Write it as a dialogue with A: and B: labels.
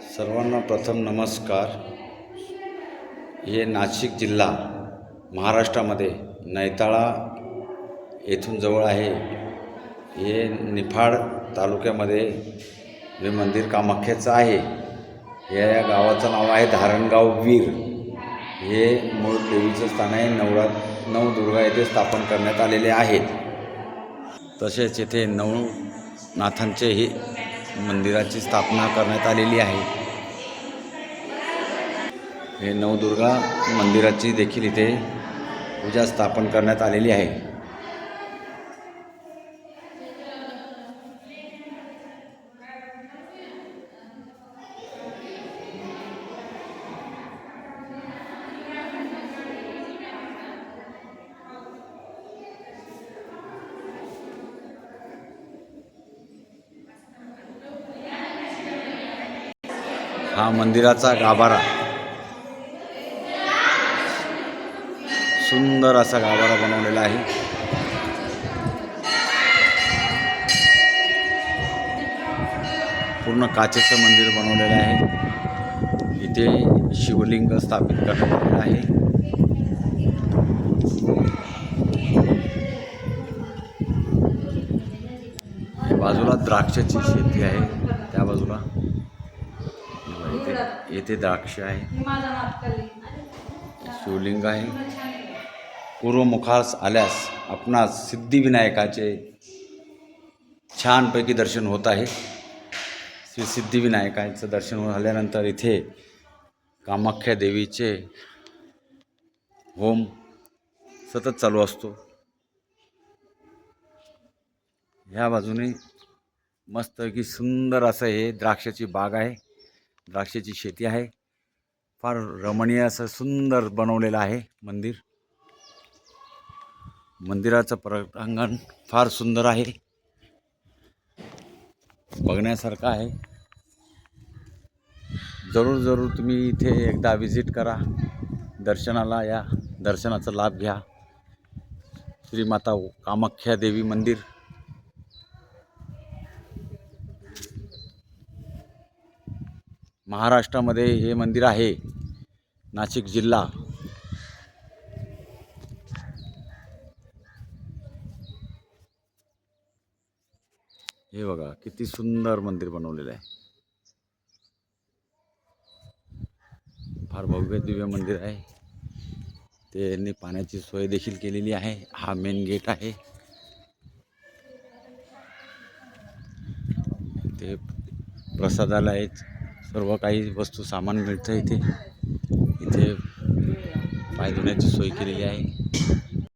A: सर्वांना प्रथम नमस्कार. हे नाशिक जिल्हा महाराष्ट्रामध्ये नैताळा येथून जवळ आहे. हे निफाड तालुक्यामध्ये हे मंदिर कामाख्याचं आहे. या गावाचं नाव आहे धारणगाव वीर. हे मूळ देवीचं स्थान आहे. नवदुर्गा येथे स्थापन करण्यात आलेले आहेत. तसेच येथे नवनाथांचेही मंदिराची स्थापना करण्यात आलेली आहे. हे नवदुर्गा मंदिराची देखील इथे पूजा स्थापन करण्यात आलेली आहे. हा मंदिराचा गाभारा, सुंदर असा गाभारा बनवलेला आहे. पूर्ण काचेचं मंदिर बनवलेलं आहे. इथे शिवलिंग स्थापित करण्यात आलेलं आहे. बाजूला द्राक्षाची शेती आहे. त्या बाजूला येथे द्राक्ष आहे. शिवलिंग आहे. पूर्वमुखास आल्यास आपणास सिद्धिविनायकाचे छानपैकी दर्शन होत आहे. श्री सिद्धिविनायकाचं दर्शन झाल्यानंतर इथे कामाख्या देवीचे होम सतत चालू असतो. ह्या बाजूने मस्तपैकी सुंदर असं हे द्राक्षाची बाग आहे. द्राक्षाची शेती आहे. फार रमणीय असं सुंदर बनवलेलं आहे मंदिर. मंदिराचं प्रांगण फार सुंदर आहे, बघण्यासारखं आहे. जरूर तुम्ही इथे एकदा विजिट करा, दर्शनाला या, दर्शनाचा लाभ घ्या. श्री माता कामाख्या देवी मंदिर महाराष्ट्रामध्ये हे मंदिर आहे. नाशिक जिल्हा. हे बघा किती सुंदर मंदिर बनवलेलं आहे. फार भव्य दिव्य मंदिर आहे. त्यांनी पाण्याची सोय देखील केलेली आहे. हा मेन गेट आहे. ते प्रसादालय सर्व काही वस्तू सामान मिळतं इथे. पाय धुण्याची सोय केलेली आहे.